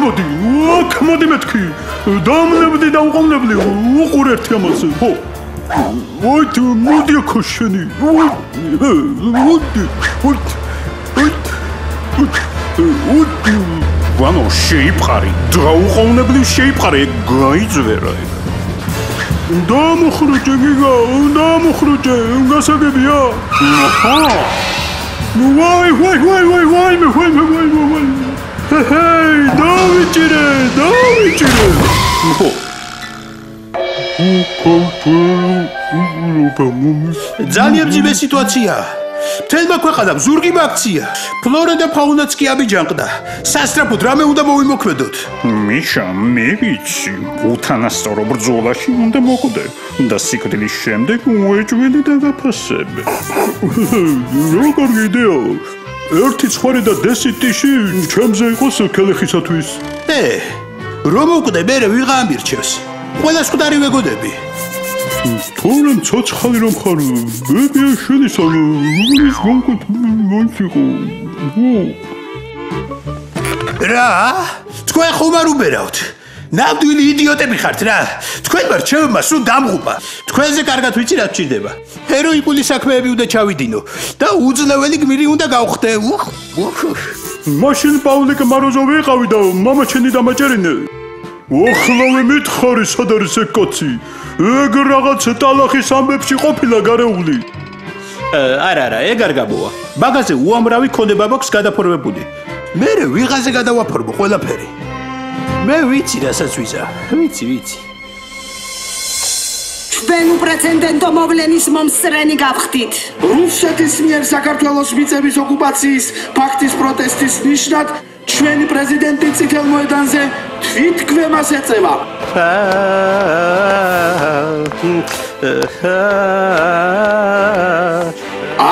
მოდი მეთქი. დამნებდი და უყოვნებლი უყურ ერთი ამაზე. ხო. ვაი, მოდი აქ შენი. ვანო შეიფყარი, დაუყოვნებლი შეიფყარი, გაიძვერა. დამხრუჭე გიგა, დამხრუჭე, გასაგებია. აჰა. ვაი. ჰეი, დავიჭირე. ძალიან ძიმე სიტუაცია. მთელმა ქვეყანამ ზურგი აქცია. ფლორა და ფაუნაც კი აბიჯანყდა. სასწრაფოდ რამე უნდა მოვიმოქმედოთ. მიშა, მე ვიცი, უთანასწორო ბრძოლაში უნდა მოკვდე და სიკვდილის შემდეგ უეჭველი დაგაფასებ. რა კარგი იდეა. ერთი ცხვარი და დესიტიში ჩემზე იყოს ქელეხისათვის. რომ მოკვდე, მერე ვიღა ამირჩევს. ყველა სკვდარი ვეგოდები. თორემ ცოცხალი რომ ხარ, ბებია შენისა, ის გონკო. რა? თქვენ ხომ არ უბერავთ? ნამდვილი იდიოტები ხართ რა. თქვენ ვარ ჩემმა სულ დამღუპა. თქვენზე კარგად ვიცი რა გჭირდება. ჰეროიკული საქმეები უნდა ჩავიდინო და უძლეველი გმირი უნდა გავხდე. მაშინ პავლიკ მაროზოვი იყავი და მამა ჩენი დამაჭერინე. ახლავე მითხარი სად არის ეგ კაცი? ეგ რაღაც ტალახის ამბებში ყოფილა გარეული. არა, ეგ არ გამოვა. მაგაზე უამრავი ქონება მაქვს გადაფორმებული. მერე ვიღაზე გადავაფორმო ყველაფერი. მე ვიცი რასაც ვიზა. ვიცი. ჩვენ უპრეცედენტო მოვლენის მომსწრენი გავხდით. რუსეთის მიერ საქართველოს მიწების ოკუპაციის ფაქტის პროტესტის ნიშნად ჩვენი პრეზიდენტი წითელ მოედანზე თვითგვემას ეწევა.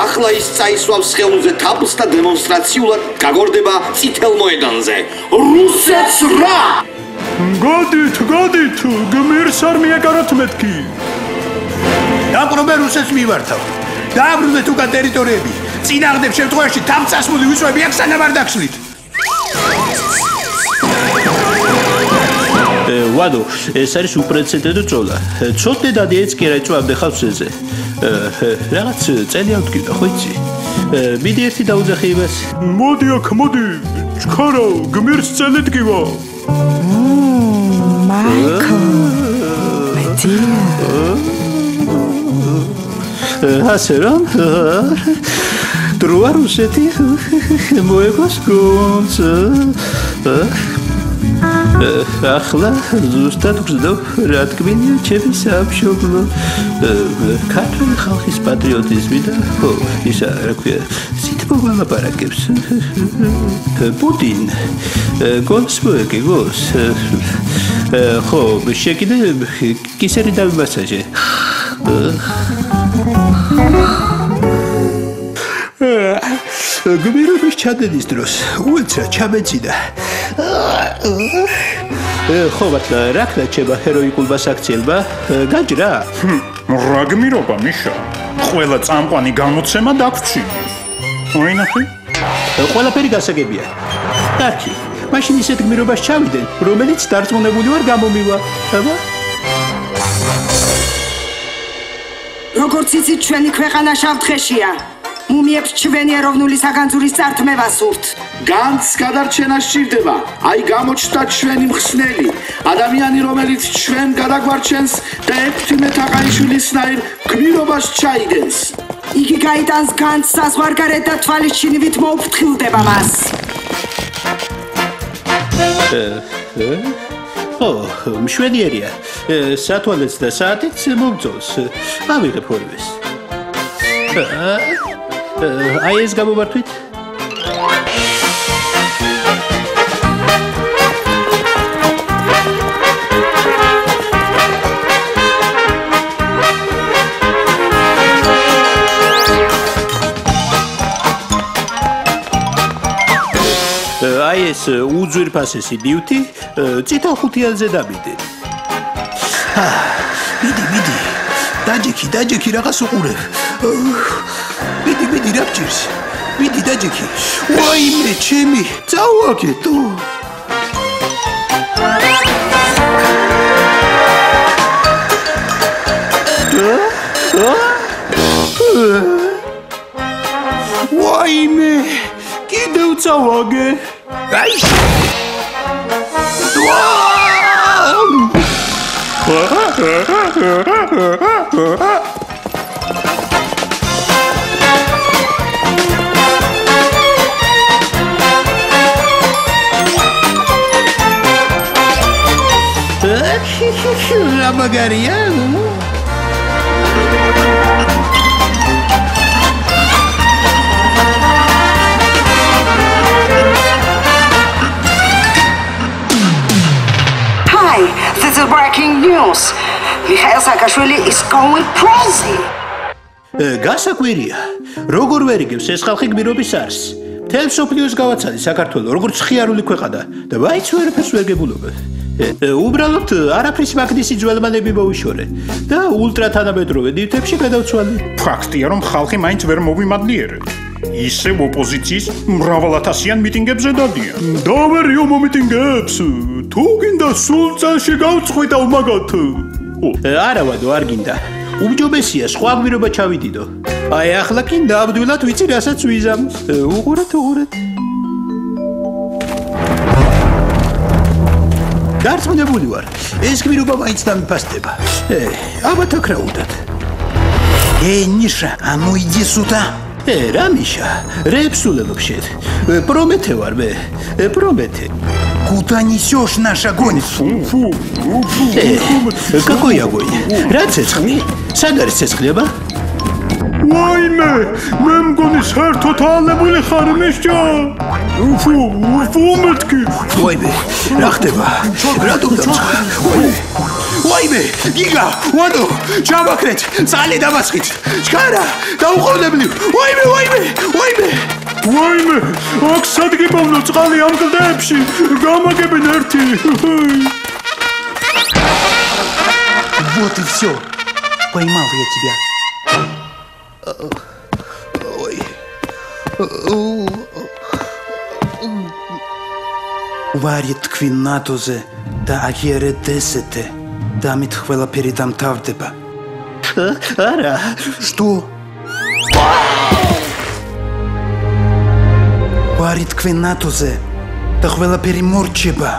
ახლა ის წაისვავს ხელმოზე თაფლს და დემონსტრაციულად გაგორდება წითელ მოედანზე. რუსეთს რა! გადით, გმირს არ მიეკაროთ მეთქი. დაბრუნე რუსეთს მივართავ. დააბრუნეთ უკან ტერიტორიები. წინააღმდეგ შემთხვევაში თავწასმული ვიწვევები აქ სანამ არ დაგსვლით. ვადო, ეს არის უპრეცედენტო წოლა. ცოტნე დადიეც კი რა იწვავდა ხავს ეზე. რაღაც წელი ავდგინო, ხო იცი? მიდი ერთი დაუძახე იმას. მოდი აქ, ჩქარა, გმირს წელი დგივა. მაიკლ. ასე რომ დროა რუსეთი მოეგვას გონს. ახლა ზუსტად გზდობ რა თქმია ჩემი სამშობლო. ქართული ხალხის პატრიოტიზმი და ისა რა ქვია სიტყვა ვალაპარაკებს. პუტინ გონს მოეგოს. ხო, შეკიდე კისერი დავიმასაჟე. გმირობის ჩადენის დროს უეცრად ჩამეწინა. ხო, მართლა რა ქნა ჩემმა ჰეროიკულმა საქციელმა? გაჯრა? რა გმირობა, მიშა? ყველა წამყვანი გამოცემა დაგვრჩი. აინახე? ყველაფერი გასაგებია. კარგი. მაშინ ისეთ გმირობას ჩავიდენ, რომელიც დარწმუნებული ვარ გამომივა. აბა? როგორც იცით, ჩვენი ქვეყანა შავთხეშია. მუმიებს ჩვენი ეროვნული საგანძურის წართმევა სურთ. განს გადარჩენა სჭირდება. აი გამოჩნდა ჩვენი მხსნელი, ადამიანი, რომელიც ჩვენ გადაგვარჩენს და ექვთიმე თაყაიშვილისნაირ გმირობას ჩაიგენს. იგი გაიტანს განს საზღვარგარეთ და თვალისჩინივით მოუფრთხილდება მას. მშვენიერია. სათვალეც და საათიც მომწონს. ავიღებ ორივეს. აი ეს გამოვართვით. აი ეს უძვირფასესი ლიფტი წითელ ხუთიანზე დამიდე. მიდი. დაჯექი რაღაც უყურებ. მიდი რა გჭირს? მიდი დაჯექი. ვაიმე ჩემი, წავაგეთო. ვაიმე, კიდევ წავაგე. აი! La magaria. Hi, this is breaking news. Mikhail Saakashvili is going crazy. გასაკვირია, როგორ ვერ იგებს ეს ხალხი გმირობის არს. მთელ სოფლიოს გავაცალე საქართველო, როგორც ხიარული ქვეყანა და ვაიც ვერაფერს ვერ გებულობ. უბრალოდ არაფრის მაგნისი ძველმანები მოვიშორე და ულტრათანამედროვე ნივთებში გადავცვალე. ფაქტია, რომ ხალხი მაინც ვერ მოვიმადლიერებს. ისევ ოპოზიციის მრავალათასიან მიტინგებზე დადიან. დავერიო მომიტინგებს. თუ გინდა სულ წელში გავწყვიტავ მაგათ. არა ვადო, არ გინდა. უმჯობესია სხვა გმირობა ჩავიდიდო. აი ახლა კი ნამდვილად ვიცი რასაც ვიზამ. უყურეთ. დარწმუნებული ვარ, ეს გმირობა მაინც დამიფასდება. აბა თქრაუდად. Ниша, а ну иди сюда. Რა Миша, репсуле вообще. Промете вар бе, промете. Куда несешь наш огонь? Фу. Какой огонь? Რა ცეცხლი? სად არის ცეცხლება? ვაიმე, მე მგონი საერთოდ ალებული ხარ მიშა. Фу, მეთქი. ვაიმე, რა ხდება? რატომ დამწყდა? ვაიმე, გიგა, ვადო, ჩამაქრეთ, წყალი დამასხით. ჩქარა, დაუყოვნებლივ. ვაიმე. აქ სადგებოვნო წყალი ამ კლდეებში. გამაგებენ ერთი. Вот и все. Поймал я тебя. Ой. Варит тквинатозе და აგიერედესეთე და მით ყველაფერი დამთავრდება. არა. Что? ვარით тквинатозе და ყველაფერი მორჩება.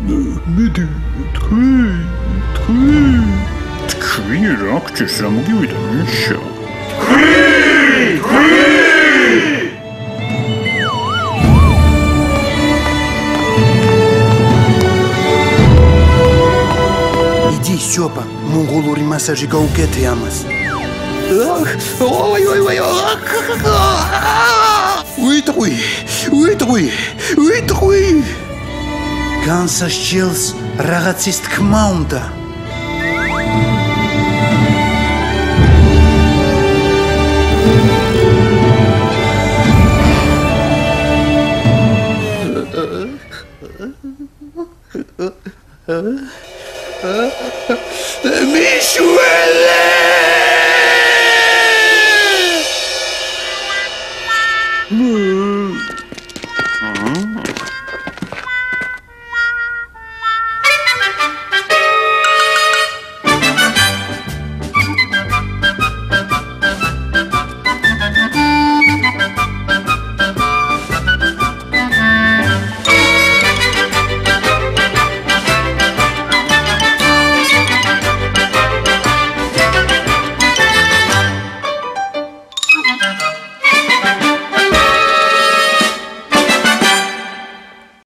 მიდი, თქვი რა გჭირს რა მოგივიდა მიშა. Иди, Стёпа, монголური მასაჟი გაუკეთე ამას. Ой. Уйдуй. განსასჯელს რაღაცის თქმა უნდა. Mișuele!